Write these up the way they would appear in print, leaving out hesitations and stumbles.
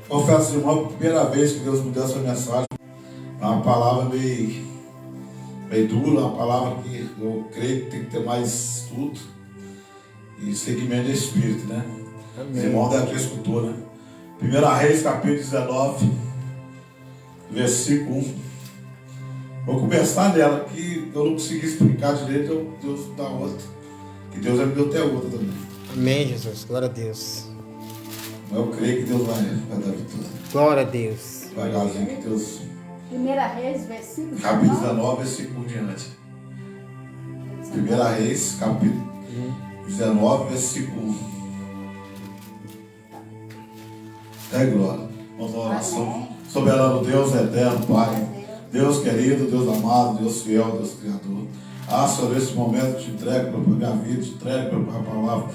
Confesso, irmão, a primeira vez que Deus me deu essa mensagem, é uma palavra meio dura, uma palavra que eu creio que tem que ter mais estudo e seguimento de espírito, né? Amém. Os irmãos já escutou, né? 1 Reis, capítulo 19, versículo 1. Vou começar nela, que eu não consegui explicar direito, então Deus dá outra. Que Deus já me deu até outra também. Amém, Jesus. Glória a Deus. Mas eu creio que Deus vai dar vitória. Glória a Deus. Devagarzinho que Deus... 1 Reis, versículo capítulo 19, versículo 1 diante. 1 Reis, capítulo 19, versículo 1. É glória. Vamos à oração. Soberano Deus, eterno Pai. Deus querido, Deus amado, Deus fiel, Deus criador. Senhor, nesse momento te entrego, meu Pai, minha vida, te entrego, meu Pai, a palavra.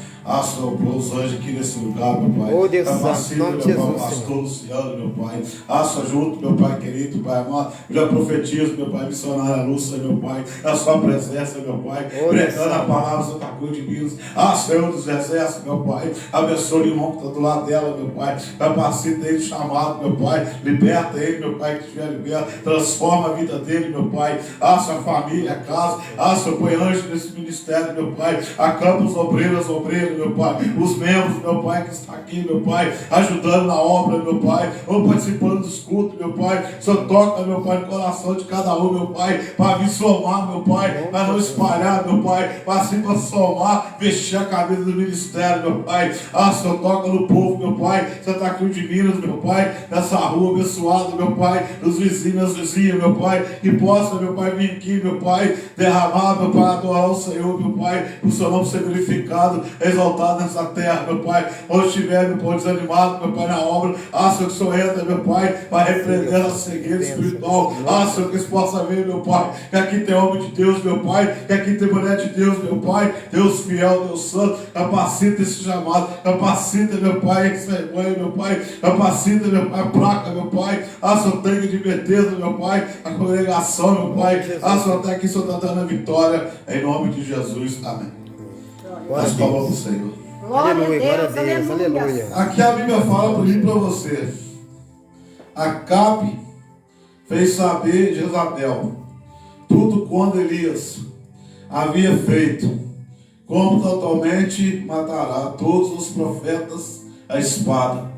Senhor, os anjos aqui nesse lugar, meu Pai. Oh, Deus Santo, meu Pai, pastor Luciano, meu Pai. Senhor, junto, meu Pai querido, Pai amado. Eu já profetizo, meu Pai, missionária Lúcia, meu Pai, a sua presença, meu Pai. Pregando a palavra Santa Cruz de Minas. Senhor dos exércitos, meu Pai. Abençoe o irmão que está do lado dela, meu Pai. Capacita ele chamado, meu Pai. Liberta ele, meu Pai, que estiver liberto. Transforma a vida dele, meu Pai. Sua família, a casa. Senhor, põe anjo nesse ministério, meu Pai. Acampa os obreiros, meu Pai. Os membros, meu Pai, que está aqui, meu Pai, ajudando na obra, meu Pai. Ou participando dos cultos, meu Pai. Senhor, toca, meu Pai, no coração de cada um, meu Pai, para vir somar, meu Pai, para não espalhar, meu Pai, para assim para somar, vestir a cabeça do ministério, meu Pai. Senhor, toca no povo, meu Pai. Santa Cruz de Minas, meu Pai, nessa rua abençoada, meu Pai, dos vizinhos, as vizinhas, meu Pai, que possa, meu Pai, vir aqui, meu Pai, derramar, meu Pai, adorar o Senhor, meu Pai, o seu nome ser glorificado, exaltado nessa terra, meu Pai. Onde estiver, meu Pai, desanimado, meu Pai, na obra, Senhor, que o Senhor entra, meu Pai, para repreender a cegueira espiritual. Senhor, que eles possam ver, meu Pai, que aqui tem homem de Deus, meu Pai, que aqui tem mulher de Deus, meu Pai, Deus fiel, Deus santo, capacita esse chamado, capacita, meu Pai, esse vergonha, meu Pai, capacita, meu Pai, a placa, meu Pai, Senhor, tenha de verteza, meu Pai, a congregação, meu Pai, Senhor, até aqui, Senhor, está dando a vitória, em nome de Jesus, amém. Nós falamos, Senhor. Aleluia, glória a Deus, aleluia. Aqui a Bíblia fala para mim e para você. Acabe fez saber Jezabel tudo quando Elias havia feito, como totalmente matará todos os profetas a espada.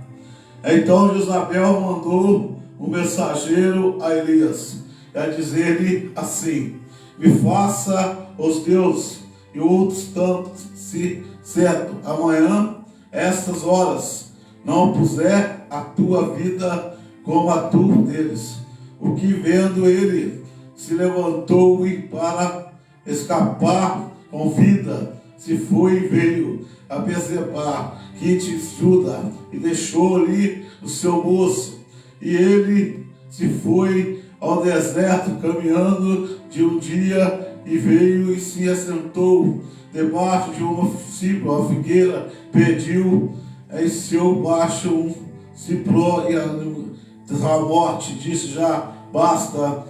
Então Jezabel mandou um mensageiro a Elias, a dizer-lhe assim: me faça os deuses e outros tantos, se certo, amanhã, estas horas, não puser a tua vida como a tua deles. O que vendo ele se levantou e para escapar com vida, se foi e veio a Berseba, que te Judá, e deixou ali o seu moço. E ele se foi ao deserto, caminhando de um dia, e veio e se assentou debaixo de uma figueira, pediu em seu baixo um cipró, e a morte disse: já basta,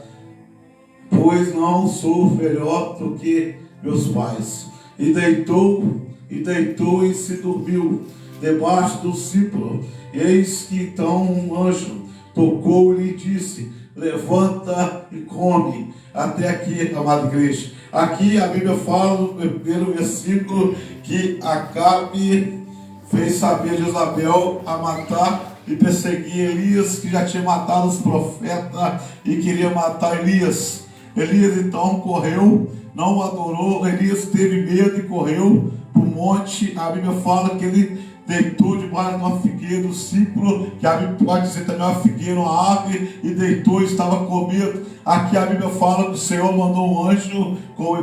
pois não sou melhor do que meus pais. E deitou e se dormiu debaixo do cipro. Eis que então um anjo tocou-lhe e disse: levanta e come. Até aqui, amada igreja. Aqui a Bíblia fala no primeiro versículo que Acabe fez saber Jezabel a matar e perseguir Elias, que já tinha matado os profetas e queria matar Elias. Elias então correu, não o adorou. Elias teve medo e correu para o monte. A Bíblia fala que ele deitou debaixo de uma figueira, do ciclo, que a Bíblia pode dizer também uma figueira, uma árvore, e deitou e estava com medo. Aqui a Bíblia fala que o Senhor mandou um anjo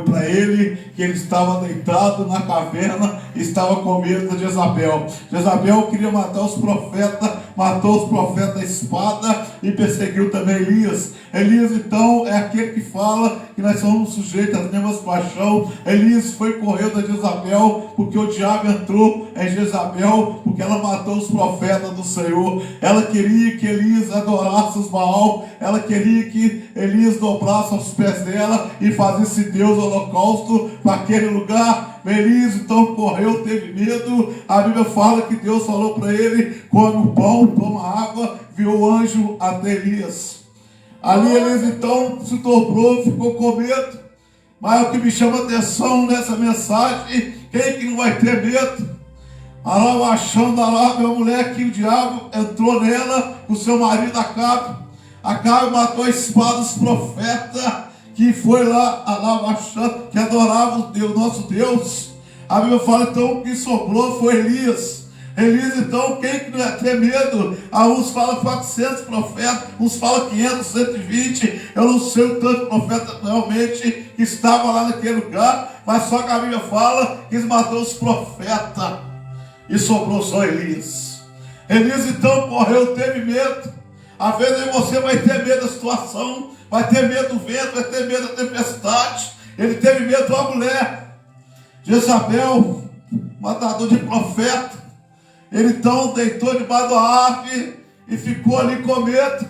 para ele, que ele estava deitado na caverna e estava com medo de Jezabel. Jezabel queria matar os profetas, matou os profetas à espada e perseguiu também Elias. Elias então é aquele que fala que nós somos sujeitos às mesmas paixões. Elias foi correndo a Jezabel porque o diabo entrou em Jezabel, porque ela matou os profetas do Senhor. Ela queria que Elias adorasse os Baal, ela queria que Elias dobrasse aos pés dela e fazesse Deus holocausto para aquele lugar. Elias então correu, teve medo. A Bíblia fala que Deus falou para ele: come o pão, toma água. Viu o anjo até Elias. Ali Elias então se dobrou, ficou com medo. Mas o que me chama a atenção nessa mensagem: quem que não vai ter medo? Alá, achando lá, minha mulher, que o diabo entrou nela, o seu marido Acabe. Acabe matou a espada dos profetas que foi lá, que adorava o Deus, nosso Deus. A Bíblia fala então que sobrou foi Elias. Elias então, quem que não ia ter medo? Uns falam 400 profetas, uns falam 500, 120. Eu não sei o tanto de profeta realmente que estava lá naquele lugar, mas só que a Bíblia fala que eles mataram os profetas e sobrou só Elias. Elias então correu, teve medo. Às vezes você vai ter medo da situação, vai ter medo do vento, vai ter medo da tempestade. Ele teve medo da mulher, Jezabel, matador de profeta. Ele então deitou debaixo da árvore e ficou ali com medo.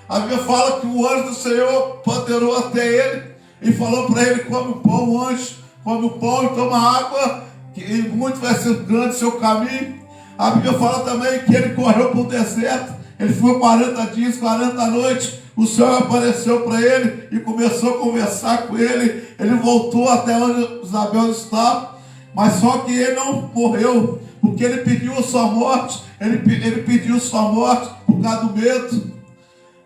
A Bíblia fala que o anjo do Senhor paterou até ele e falou para ele: come o pão, o anjo, come o pão e toma água, que muito vai ser grande o seu caminho. A Bíblia fala também que ele correu para o deserto, ele foi 40 dias, 40 noites. O Senhor apareceu para ele e começou a conversar com ele. Ele voltou até onde Isabel estava, mas só que ele não morreu, porque ele pediu a sua morte. Ele pediu sua morte por causa do medo.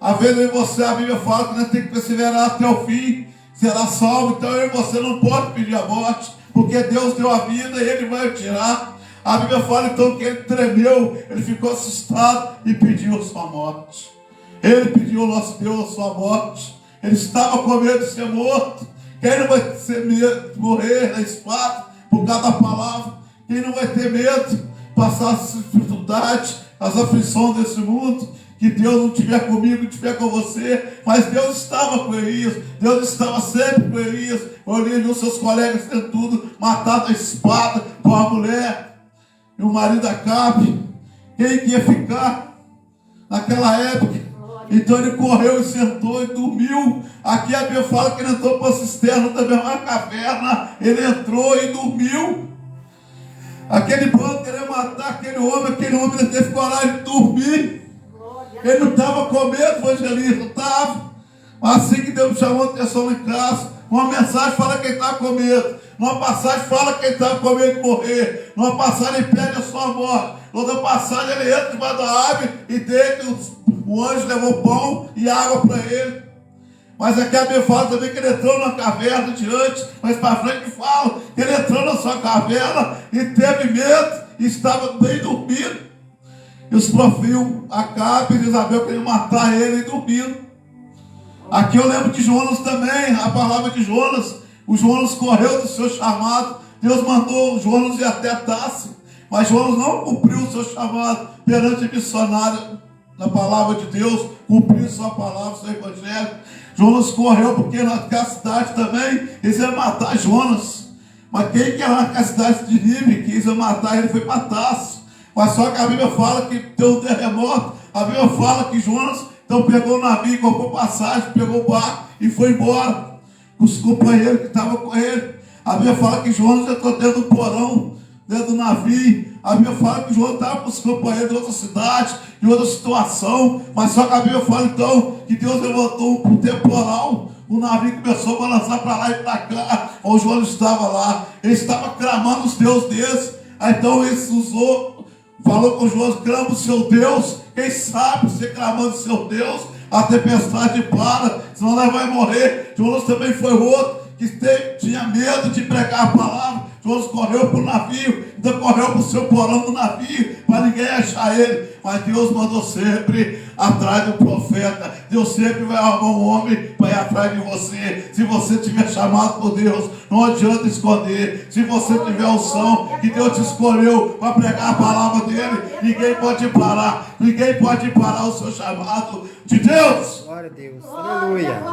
Às vezes você, a Bíblia fala que nós temos que perseverar até o fim, será salvo. Então eu e você não pode pedir a morte, porque Deus deu a vida e Ele vai tirar. A Bíblia fala então que ele tremeu, ele ficou assustado e pediu a sua morte. Ele pediu ao nosso Deus a sua morte. Ele estava com medo de ser morto. Quem não vai ter medo de morrer na espada por causa da palavra? Quem não vai ter medo de passar as dificuldades, as aflições desse mundo? Que Deus não estiver comigo, não estiver com você. Mas Deus estava com Elias. Deus estava sempre com Elias. Elias viu seus colegas tendo tudo matado a espada com a mulher e o marido Acabe. Quem que ia ficar naquela época? Então ele correu e sentou e dormiu. Aqui a Bíblia fala que ele entrou para a cisterna, também uma caverna. Ele entrou e dormiu. Aquele bando queria matar aquele homem ele teve coragem de dormir. Ele não estava com medo, evangelista, não estava. Assim que Deus me chamou a atenção em casa. Uma mensagem fala quem está com medo. Numa passagem fala quem está com medo de morrer. Numa passagem ele pede a sua morte. Outra passagem ele entra debaixo da árvore e deita. O anjo levou pão e água para ele. Mas aqui a Bíblia fala também que ele entrou na caverna diante. Mas para frente fala que ele entrou na sua caverna e teve medo e estava bem dormindo. E os profetas, Acabe e Isabel, queriam matar ele e dormindo. Aqui eu lembro de Jonas também, a palavra de Jonas. O Jonas correu do seu chamado. Deus mandou Jonas ir até Tarso. Mas Jonas não cumpriu o seu chamado perante o missionário na palavra de Deus, cumpriu sua palavra, seu evangelho. Jonas correu porque naquela cidade também eles iam matar Jonas. Mas quem que era naquela cidade de Nínive que ia matar ele foi para Tarso. Mas só que a Bíblia fala que deu um terremoto. A Bíblia fala que Jonas então pegou o navio, comprou passagem, pegou o barco e foi embora. Os companheiros que estavam com ele. A Bíblia fala que Jonas entrou dentro do porão, dentro do navio. A Bíblia fala que Jonas estava com os companheiros de outra cidade, de outra situação. Mas só que a Bíblia fala então que Deus levantou um temporal. O navio começou a balançar para lá e para cá. O Jonas estava lá. Ele estava clamando os deuses deles. Aí então ele falou com Jonas: clama o seu Deus. Quem sabe você clamando o seu Deus, a tempestade para, senão nós vamos morrer. Jonas também foi outro que tinha medo de pregar a palavra. Jonas correu para o navio, então correu para o seu porão do navio, para ninguém achar ele. Mas Deus mandou sempre atrás do profeta. Deus sempre vai arrumar um homem para ir atrás de você. Se você tiver chamado por Deus, não adianta esconder. Se você tiver unção que Deus te escolheu para pregar a palavra dele, ninguém pode parar. Ninguém pode parar o seu chamado de Deus. Glória a Deus. Aleluia.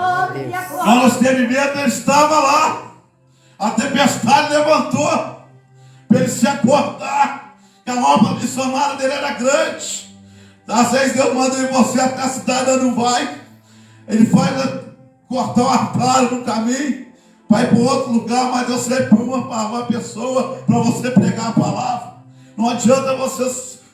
Jonas teve medo, ele estava lá. A tempestade levantou para ele se acordar, que a obra missionária dele era grande. Às vezes Deus manda em você até a cidade, não vai. Ele faz cortar o artário no caminho. para ir para outro lugar, mas Deus sempre põe uma pessoa para você pregar a palavra. Não adianta você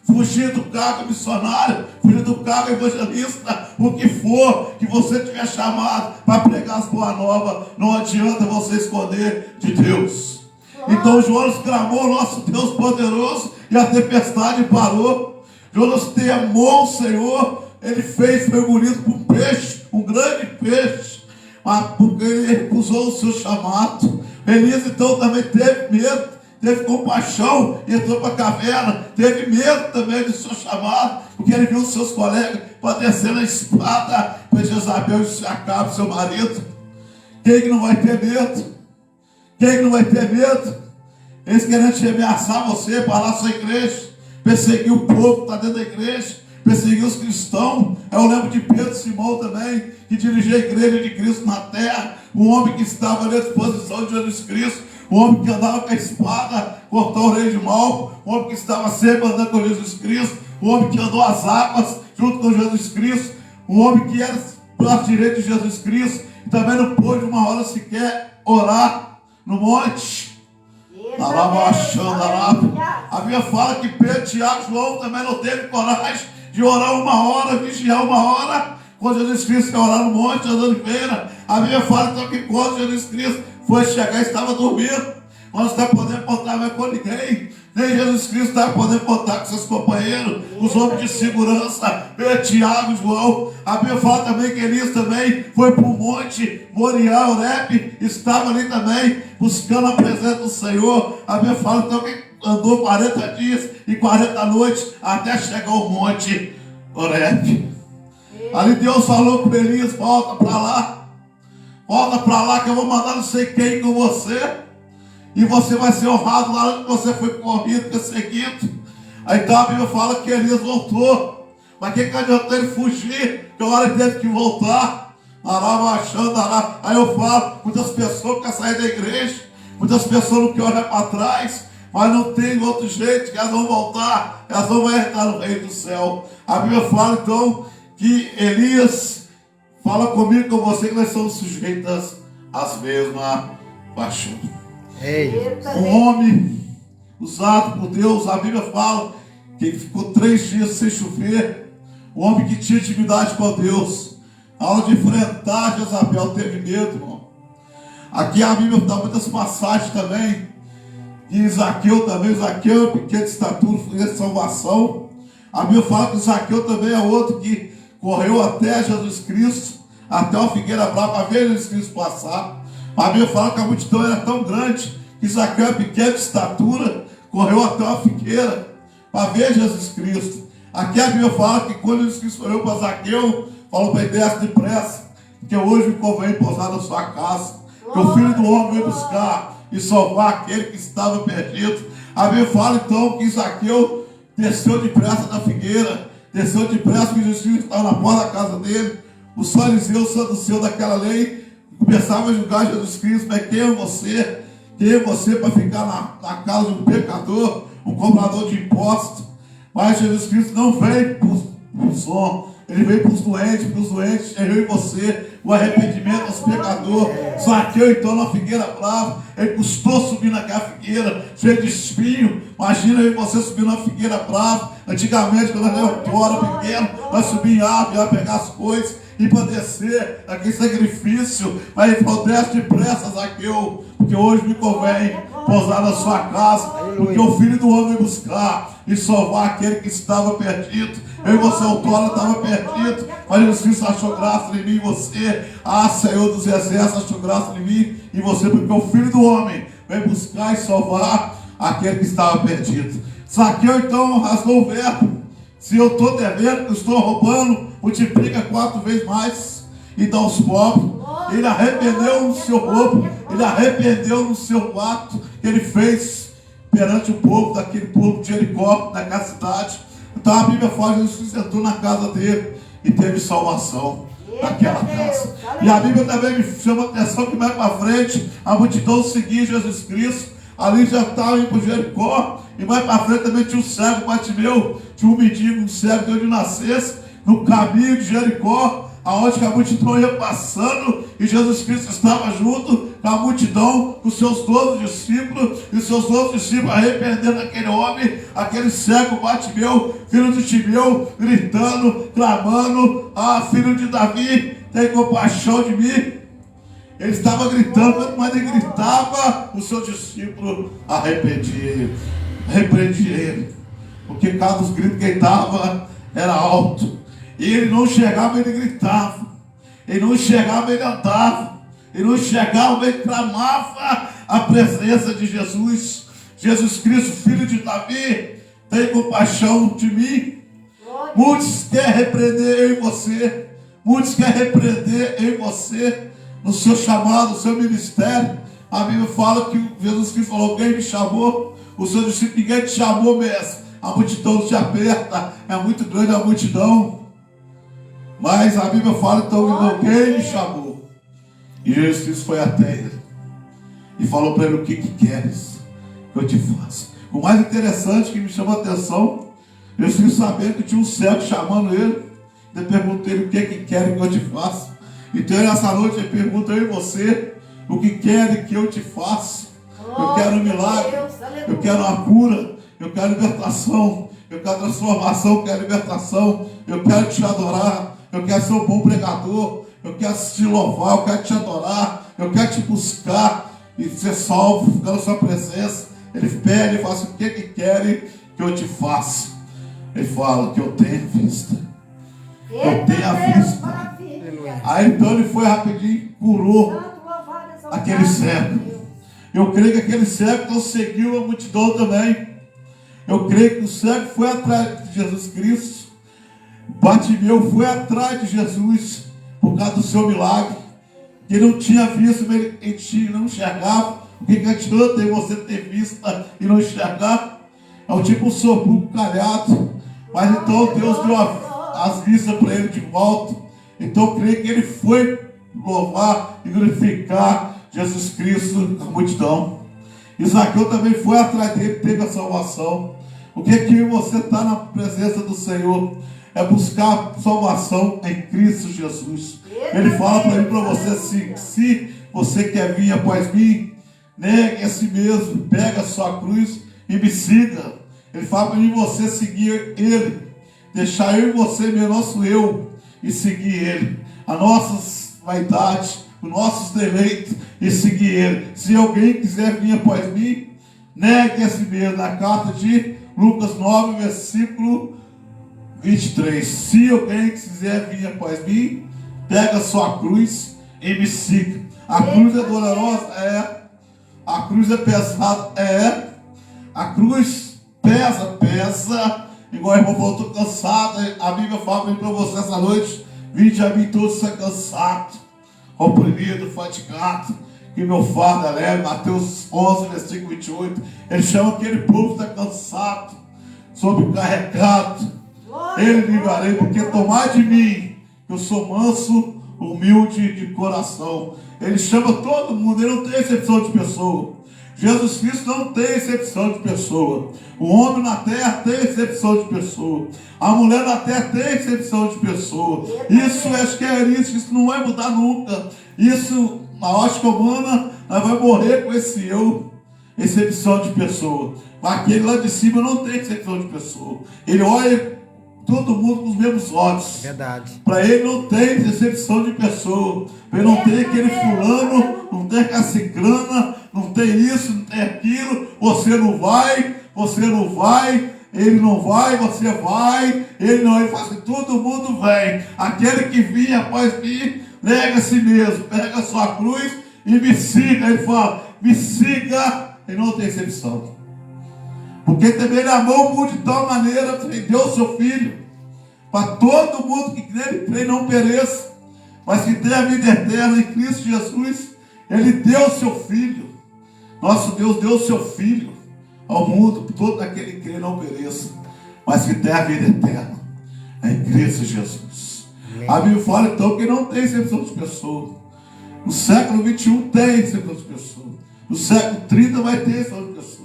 fugir do cargo missionário, fugir do cargo evangelista, o que for que você tiver chamado para pregar as boas novas, não adianta você esconder de Deus. Então Jonas clamou, nosso Deus poderoso, e a tempestade parou. Jonas temou o Senhor, ele foi engolido por um peixe, um grande peixe, mas porque ele recusou o seu chamado. Elias então também teve medo, teve compaixão, entrou para a caverna, teve medo também do seu chamado, porque ele viu os seus colegas padecendo a espada para Jezabel e se acaba seu marido. Quem que não vai ter medo? Quem que não vai ter medo? Eles querendo te ameaçar você, parar sua igreja, perseguir o povo que está dentro da igreja, perseguir os cristãos. Eu lembro de Pedro e Simão também, que dirigia a igreja de Cristo na terra, um homem que estava à disposição de Jesus Cristo, um homem que andava com a espada, cortar o rei de mal, um homem que estava sempre andando com Jesus Cristo, um homem que andou às águas junto com Jesus Cristo, um homem que era braço direito de Jesus Cristo, e também não pôde uma hora sequer orar no monte. A Bíblia fala que Pedro, Tiago e João também não teve coragem de orar uma hora, vigiar uma hora, quando Jesus Cristo foi orar no monte, andando em feira. A Bíblia fala então que quando Jesus Cristo foi chegar, estava dormindo. Nós não está podendo contar mais com ninguém. Nem Jesus Cristo está podendo contar com seus companheiros, os homens de segurança, Pedro, Tiago e João. A Bíblia fala também que Elias também foi para o monte Moriá, Oreb, estava ali também, buscando a presença do Senhor. A Bíblia fala então que andou 40 dias e 40 noites até chegar ao monte Oreb. Ali Deus falou para Elias, volta para lá que eu vou mandar não sei quem com você. E você vai ser honrado lá onde você foi corrido, perseguido. Aí então a Bíblia fala que Elias voltou. Mas quem adiantou ele fugir? Que agora ele teve que voltar. Aí eu falo, muitas pessoas querem sair da igreja, muitas pessoas não querem olhar para trás, mas não tem outro jeito, que elas vão voltar, elas vão entrar no reino do céu. A Bíblia fala então que Elias fala comigo, com você, que nós somos sujeitos às mesmas paixões. Um homem usado por Deus, a Bíblia fala que ele ficou 3 dias sem chover. Um homem que tinha intimidade com Deus, a hora de enfrentar Jezabel, teve medo, irmão. Aqui a Bíblia dá muitas passagens também, e Zaqueu também, Zaqueu é pequeno de estatura, filho de salvação. A Bíblia fala que Zaqueu também é outro que correu até Jesus Cristo, até uma figueira brava, para ver Jesus Cristo passar. A Bíblia fala que a multidão era tão grande que Zaqueu, pequeno de estatura, correu até uma figueira para ver Jesus Cristo. Aqui a Bíblia fala que quando Jesus Cristo olhou para Zaqueu, falou para ele: desce depressa, porque hoje me convém pousar na sua casa, que o Filho do Homem veio buscar e salvar aquele que estava perdido. A Bíblia fala então que Zaqueu desceu depressa da figueira, desceu depressa, porque Jesus Cristo estava na porta da casa dele. Os fariseus, saduceus daquela lei, começavam a julgar Jesus Cristo: mas quem é você? Quem é você para ficar na casa de um pecador, um cobrador de impostos? Mas Jesus Cristo não veio para o som, ele veio para os doentes, eu e você, o arrependimento aos pecadores. Zaqueu então na figueira brava, ele custou subir naquela figueira, cheio de espinho. Imagina eu e você subir na figueira brava. Antigamente, quando eu era pequeno, nós subíamos em árvore, ia pegar as coisas e para descer aquele sacrifício. Mas ele falou: desce depressa, Zaqueu, porque hoje me convém pousar na sua casa, porque o Filho do Homem vai buscar e salvar aquele que estava perdido. Eu e você, outrora, estava perdido, mas Jesus Cristo achou graça em mim e você. Senhor dos exércitos, achou graça em mim e você, porque o Filho do Homem vem buscar e salvar aquele que estava perdido. Zaqueu então rasgou o verbo: se eu estou devendo, que estou roubando, multiplica 4 vezes mais e dá aos pobres. Ele arrependeu no seu roubo, ele arrependeu no seu ato que ele fez perante o povo, daquele povo de Jericó, daquela cidade. Então a Bíblia fala que Jesus entrou na casa dele e teve salvação naquela casa. E a Bíblia também me chama a atenção que mais para frente a multidão seguia Jesus Cristo. Ali já estava indo para Jericó, e mais para frente também tinha um cego, Bartimeu, tinha um mendigo, um cego de onde nascesse, no caminho de Jericó. aonde que a multidão ia passando e Jesus Cristo estava junto com a multidão, com os seus 12 discípulos, e os seus 12 discípulos arrependendo aquele homem, aquele cego Bartimeu, filho de Timeu, gritando, clamando: ah, filho de Davi, tem compaixão de mim. Ele estava gritando, mas ele gritava, o seu discípulo arrependia ele, repreendia ele, porque cada dos gritos que ele dava era alto, e ele não chegava, ele gritava, ele não chegava, ele andava, ele não chegava, ele clamava a presença de Jesus. Jesus Cristo, filho de Davi, tem compaixão de mim. Muitos querem repreender em você, muitos querem repreender em você, no seu chamado, no seu ministério. A Bíblia fala que Jesus Cristo falou: alguém me chamou, o seu discípulo: ninguém te chamou, mestre. A multidão te aperta, é muito grande a multidão. Mas a Bíblia fala então que alguém me chamou. E Jesus Cristo foi até ele e falou para ele: o que queres que eu te faça? O mais interessante que me chamou a atenção, Jesus Cristo, sabendo que tinha um cego chamando ele, ele perguntou ele: o que quer que eu te faça? Então nessa noite ele pergunta: eu e você, o que quer que eu te faça? Eu quero um milagre, eu quero uma cura, eu quero libertação, eu quero transformação, eu quero libertação, eu quero te adorar, eu quero ser um bom pregador, eu quero te louvar, eu quero te adorar, eu quero te buscar e ser salvo, ficar na sua presença. Ele pede e fala assim: o que querem que eu te faça? Ele fala: que eu tenha vista, eu tenha vista. Aí então ele foi rapidinho, curou aquele cego. Eu creio que aquele cego então seguiu a multidão também. Eu creio que o cego foi atrás de Jesus Cristo. Bartimeu foi atrás de Jesus por causa do seu milagre. Ele não tinha visto, ele não enxergava. O que adianta você ter vista e não enxergar? É o tipo um sorbuco calhado. Mas então Deus deu as vistas para ele de volta. Então eu creio que ele foi louvar e glorificar Jesus Cristo na multidão. Zaqueu também foi atrás dele, teve a salvação. O que você está na presença do Senhor? É buscar salvação em Cristo Jesus. Ele fala para mim, para você: se você quer vir após mim, negue a si mesmo, pega a sua cruz e me siga. Ele fala para mim: você seguir ele, deixar eu e você, meu nosso eu, e seguir ele, as nossas vaidades, os nossos deleites, e seguir ele. Se alguém quiser vir após mim, negue a si mesmo. Na carta de Lucas 9, versículo 23. Se alguém quiser vir após mim, pega a sua cruz e me siga. A cruz é dolorosa? É. A cruz é pesada? É. A cruz pesa. Igual o irmão falou: estou cansado. A Bíblia fala para você essa noite: vinde a mim todos que estão cansados, oprimido, fatigado, que meu fardo é leve. Mateus 11, versículo 28. Ele chama aquele povo que está cansado, sobrecarregado. Ele livrarei, porque tomai de mim, que eu sou manso, humilde de coração. Ele chama todo mundo, ele não tem exceção de pessoa. Jesus Cristo não tem exceção de pessoa. O homem na terra tem exceção de pessoa. A mulher na terra tem exceção de pessoa. Isso acho que é isso não vai mudar nunca. Isso, na ótica humana, nós vamos morrer com esse eu, exceção de pessoa. Mas aquele lá de cima não tem exceção de pessoa. Ele olha todo mundo com os mesmos olhos. Verdade. Para ele não tem exceção de pessoa. Ele não tem aquele fulano, não tem aquela ciclana, não tem isso, não tem aquilo. Você não vai, ele não vai, você vai, ele não, ele faz assim: todo mundo vem. Aquele que vinha após mim, nega a si mesmo, pega a sua cruz e me siga. Ele fala: me siga. Ele não tem exceção. Porque também ele amou o mundo de tal maneira que deu o seu filho, para todo mundo que nele crê não pereça, mas que tenha a vida eterna em Cristo Jesus. Ele deu o seu filho. Nosso Deus deu o seu filho ao mundo, todo aquele que crê não pereça, mas que tenha a vida eterna em Cristo Jesus. Amém. A Bíblia fala então que não tem exceção de pessoa. No século 21 tem exceção de pessoa. No século 30 vai ter exceção de pessoa.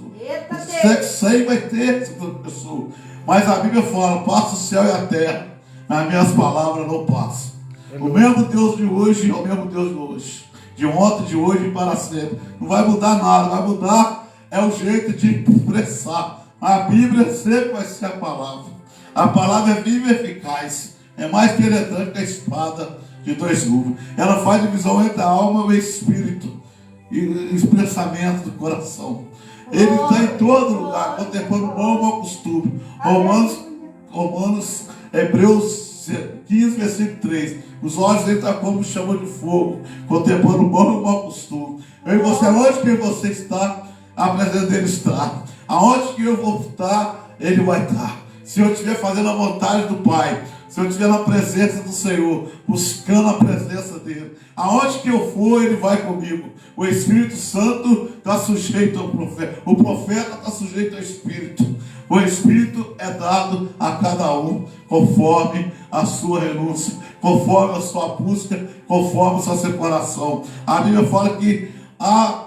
No século 100 vai ter exceção de pessoa. Mas a Bíblia fala: passa o céu e a terra, mas as minhas palavras não passam. O mesmo Deus de hoje é o mesmo Deus de hoje. De ontem, de hoje e para sempre. Não vai mudar nada, vai mudar é o jeito de expressar. A Bíblia sempre vai ser a palavra. A palavra é viva e eficaz. É mais penetrante que a espada de dois gumes. Ela faz divisão entre a alma e o espírito. E os pensamentos do coração. Ele está em todo lugar, contemplando o bom e o mau costume. Hebreus 15, versículo 3. Os olhos dele estão como chama de fogo, contemplando o bom e o mau costume. Eu e você, onde que você está, a presença dele está. Aonde que eu vou estar, ele vai estar. Se eu estiver fazendo a vontade do Pai, se eu estiver na presença do Senhor, buscando a presença dele, aonde que eu for, ele vai comigo. O Espírito Santo está sujeito ao profeta. O profeta está sujeito ao Espírito. O Espírito é dado a cada um conforme a sua renúncia, conforme a sua busca, conforme a sua separação. A Bíblia fala que há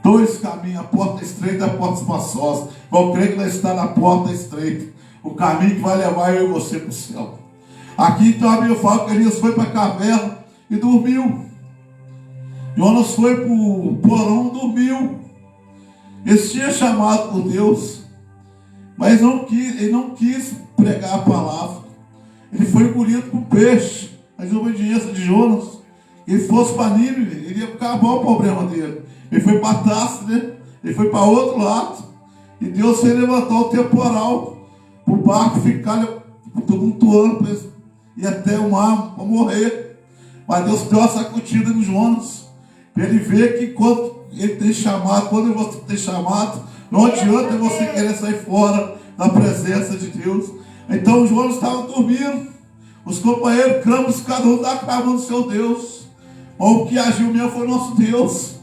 dois caminhos, a porta estreita e a porta espaçosa. Eu creio que nós está na porta estreita, o caminho que vai levar eu e você para o céu. Aqui então a Bíblia fala que Elias foi para a caverna e dormiu. Jonas foi para o porão e dormiu. Ele tinha chamado por Deus, mas ele não quis pregar a palavra. Ele foi engolido por peixe. A desobediência de Jonas. Ele fosse para Nínive, ele ia acabar o problema dele. Ele foi para Tarso, né? Ele foi para outro lado. E Deus fez levantar o temporal, o barco ficar tumultuando e até o mar para morrer. Mas Deus deu uma sacudida no Jonas, para ele ver que quando ele tem chamado, quando você tem chamado, não adianta você querer sair fora da presença de Deus. Então o Jonas estava dormindo, os companheiros clamam, cada um está clamando o seu Deus. Mas o que agiu mesmo foi o nosso Deus.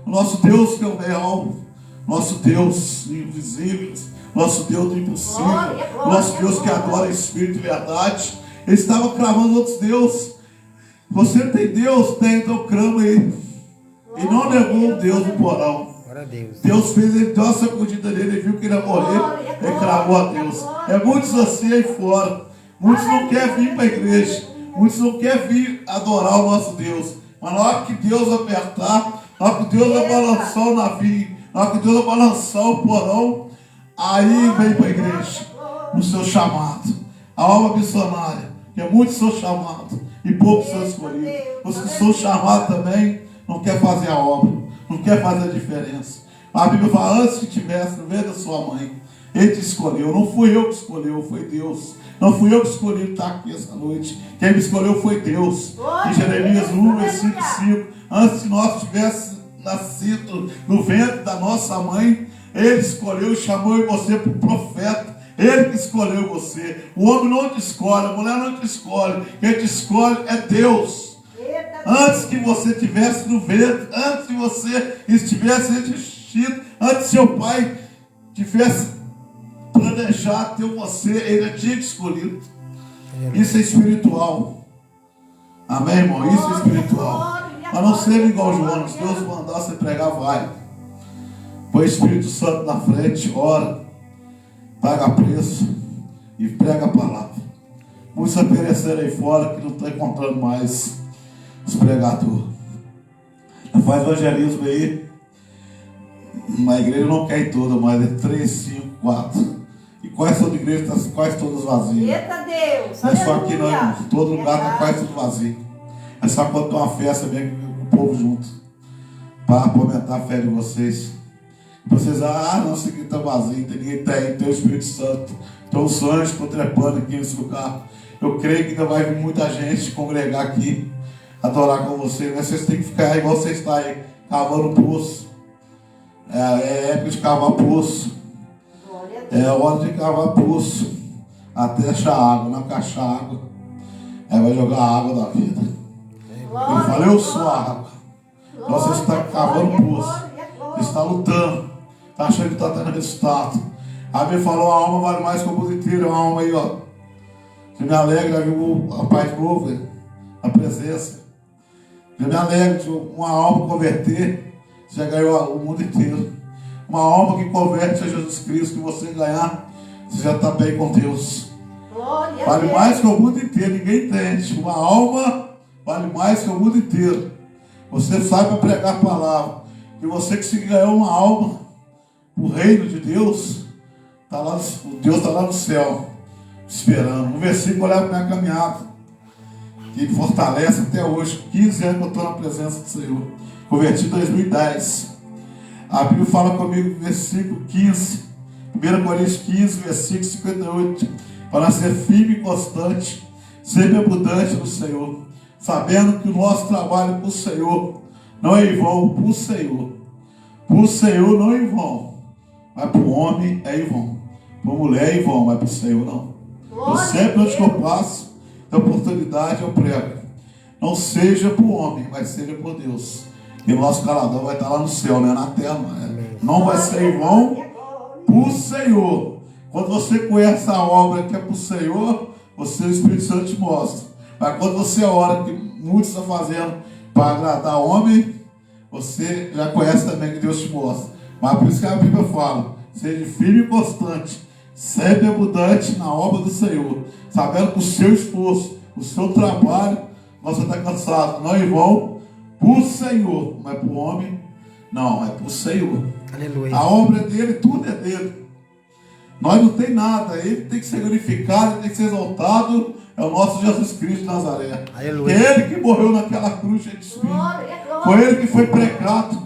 O nosso Deus que é o real, nosso Deus invisível, nosso Deus do impossível, nosso Deus que adora Espírito e verdade. Ele estava clamando outros deuses. Você tem Deus? Tem, então clama aí. Ele não negou o Deus do porão. Deus fez, ele deu uma sacudida nele, ele viu que ele ia morrer, ele clamou a Deus. É muitos assim aí fora. Muitos não querem vir para a igreja. Muitos não querem vir adorar o nosso Deus. Mas na hora que Deus apertar, na hora que Deus vai balançar o navio, na hora que Deus vai balançar o porão, aí vem para a igreja, no seu chamado. A alma missionária, que muitos são chamados e poucos são escolhidos. Os que são chamados também não querem fazer a obra, não querem fazer a diferença. A Bíblia fala, antes que tivesse no meio da sua mãe, ele te escolheu. Não fui eu que escolheu, foi Deus. Não fui eu que escolhi estar aqui essa noite. Quem me escolheu foi Deus. Em Jeremias 1, versículo 5. Antes que nós tivéssemos nascido no ventre da nossa mãe, ele escolheu e chamou você para o profeta. Ele que escolheu você. O homem não te escolhe, a mulher não te escolhe. Quem te escolhe é Deus. Antes que você estivesse no ventre, antes que você estivesse existindo, antes que seu pai tivesse planejado ter você, ele tinha te escolhido. Isso é espiritual. Amém, irmão? Isso é espiritual. Mas não seja igual Jonas. Deus mandar você pregar, vai. Põe o Espírito Santo na frente, ora, paga preço e prega a palavra. Muitos apareceram aí fora que não estão encontrando mais os pregadores. Faz evangelismo aí. Na igreja não quer ir toda, mas é 3, 5, 4. E quais são as igrejas? Estão quase todas vazias. Eita Deus! Não é só aqui não, irmão. Todo lugar está quase tudo vazio. É só quando tem uma festa mesmo com o povo junto. Para aumentar a fé de vocês. Vocês, não, isso aqui está vazio. Ninguém tem o Espírito Santo. Tem os anjos trepando aqui nesse lugar. Eu creio que ainda vai vir muita gente congregar aqui, adorar com vocês. Mas vocês têm que ficar igual vocês estão aí, cavando poço. É época de cavar poço. É hora de cavar poço. Até achar água, não achar água. Aí vai jogar a água da vida. Ele fala, eu sou a água. Você está cavando poço. Você está lutando. Está achando que está tendo resultado. A Bíblia falou, a alma vale mais que o mundo inteiro. A alma aí, ó. Você me alegra, viu a paz novo, a presença. Você me alegra de uma alma converter. Você já ganhou o mundo inteiro. Uma alma que converte a Jesus Cristo, que você ganhar, você já está bem com Deus. Glória a Vale Deus. mais que o mundo inteiro, ninguém entende. Uma alma vale mais que o mundo inteiro. Você sabe pregar a palavra. E você que se ganhou uma alma, o reino de Deus, Deus está lá no céu, esperando. Um versículo olhar para a minha caminhada, que me fortalece até hoje. 15 anos que eu estou na presença do Senhor. Converti em 2010. A Bíblia fala comigo, versículo 15. 1 Coríntios 15, versículo 58. Para ser firme e constante, sempre abundante no Senhor, sabendo que o nosso trabalho para o Senhor não é em vão, para o Senhor. Para o Senhor não é em vão, mas para o homem é em vão. Para a mulher é em vão, mas para o Senhor não. Eu sempre, onde que eu passo, tem oportunidade, eu prego. Não seja para o homem, mas seja por Deus. E o nosso galardão vai estar lá no céu, não é na terra, não vai ser em vão para o Senhor. Quando você conhece a obra que é para o Senhor, você, o Espírito Santo te mostra. Mas quando você ora, que muitos estão fazendo para agradar o homem, você já conhece também que Deus te mostra. Mas por isso que a Bíblia fala, seja firme e constante, sempre abundante na obra do Senhor, sabendo que o seu esforço, o seu trabalho, você está cansado, não é em vão, para o Senhor, mas para o homem, não, é para o Senhor. Aleluia. A obra é dele, tudo é dele. Nós não tem nada, ele tem que ser glorificado, ele tem que ser exaltado. É o nosso Jesus Cristo de Nazaré. Aleluia. É ele que morreu naquela cruz cheia de espinho. Foi ele que foi pregado.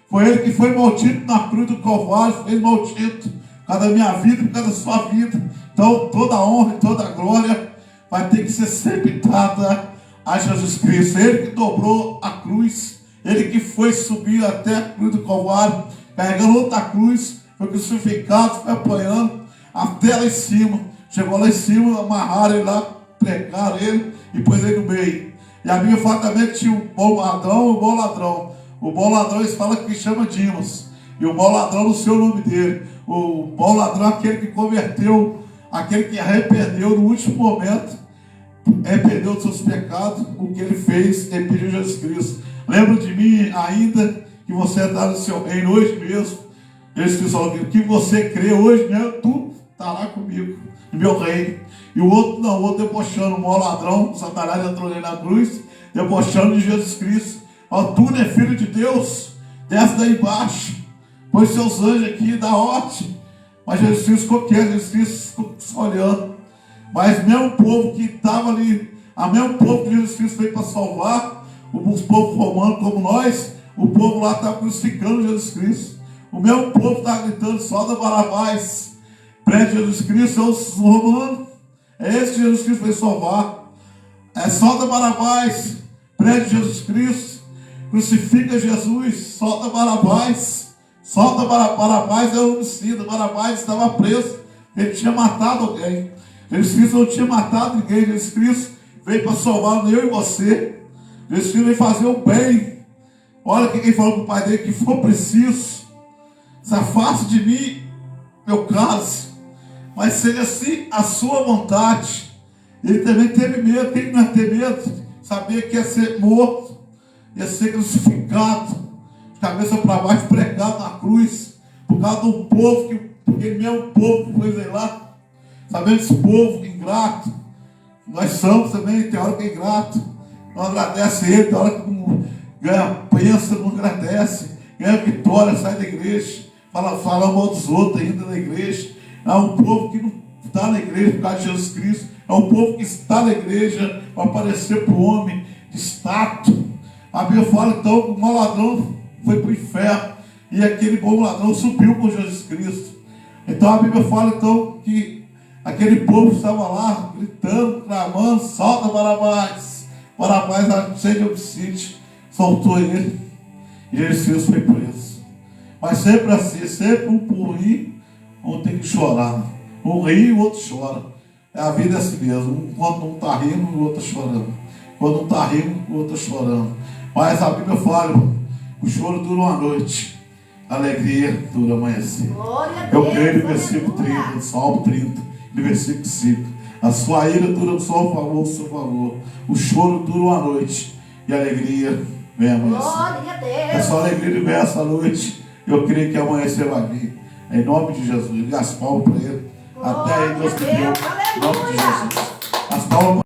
Foi ele que foi maldito na cruz do Calvário. Fez maldito por causa da minha vida, por causa da sua vida. Então toda a honra e toda a glória vai ter que ser sempre dada a Jesus Cristo. Ele que dobrou a cruz. Ele que foi subir até a cruz do Calvário, carregando outra cruz, foi crucificado, foi apanhando até lá em cima. Chegou lá em cima, amarraram ele lá, pregaram ele e pôs ele no meio. E a Bíblia fala também que tinha o bom ladrão e o bom ladrão. O bom ladrão, eles falam que chama Dimas. E o bom ladrão não sei o nome dele. O bom ladrão é aquele que converteu, aquele que arrependeu no último momento, arrependeu dos seus pecados, o que ele fez, ele pediu Jesus Cristo. Lembra de mim ainda que você está no seu reino hoje mesmo. Jesus Cristo falou que o que você crê hoje mesmo, tu está lá comigo, no meu reino. E o outro não, o outro debochando, o maior ladrão, o Satanás entrou ali na cruz, debochando de Jesus Cristo. Ó, tu não é filho de Deus, desce daí embaixo, põe seus anjos aqui, dá ordem. Mas Jesus Cristo ficou quieto, Jesus Cristo ficou só olhando. Mas mesmo povo que estava ali, a mesmo povo que Jesus Cristo veio para salvar, os povos romanos como nós, o povo lá estava crucificando Jesus Cristo. O mesmo povo estava gritando, solta Barabás, prende Jesus Cristo, é os romanos. É esse que Jesus Cristo veio salvar. É solta Barabás, prende Jesus Cristo, crucifica Jesus, solta Barabás. Solta Barabás, é o homicida. Barabás estava preso, ele tinha matado alguém. Jesus Cristo não tinha matado ninguém. Jesus Cristo veio para salvar eu e você. Jesus Cristo veio fazer o bem. Olha que quem falou para o pai dele que for preciso, se afaste de mim, meu cálice, mas seja assim a sua vontade. Ele também teve medo. Quem não ia ter medo? Sabia que ia ser morto, ia ser crucificado, de cabeça para baixo, pregado na cruz, por causa do povo, porque mesmo povo que foi lá, sabendo esse povo ingrato. Nós somos também, tem hora que é ingrato, não agradece ele, tem hora que não ganha, pensa, não agradece, ganha vitória, sai da igreja, fala mal dos outros ainda na igreja. É um povo que não está na igreja por causa de Jesus Cristo, é um povo que está na igreja para aparecer para o homem de status. A Bíblia fala então que o mau ladrão foi para o inferno e aquele bom ladrão subiu com Jesus Cristo. Então a Bíblia fala então que aquele povo estava lá gritando, clamando, solta Barabás. Barabás, cheio de homicídio, soltou ele e Jesus Cristo foi preso. Mas sempre assim, sempre um por rir, um tem que chorar. Um ri e o outro chora. A vida é assim mesmo. Quando um está rindo, o outro está chorando. Quando um está rindo, o outro está chorando. Mas a Bíblia fala, o choro dura uma noite, a alegria dura amanhecer. Eu creio no versículo 30, no Salmo 30, no versículo 5. A sua ira dura só a favor, o seu favor. O choro dura uma noite e a alegria vem amanhecer. Essa alegria vem essa noite. Eu creio que amanhecer vai vir. Em nome de Jesus. Liga as palmas para ele. Até aí, Deus te deu. Em nome de Aleluia. Jesus. As palmas.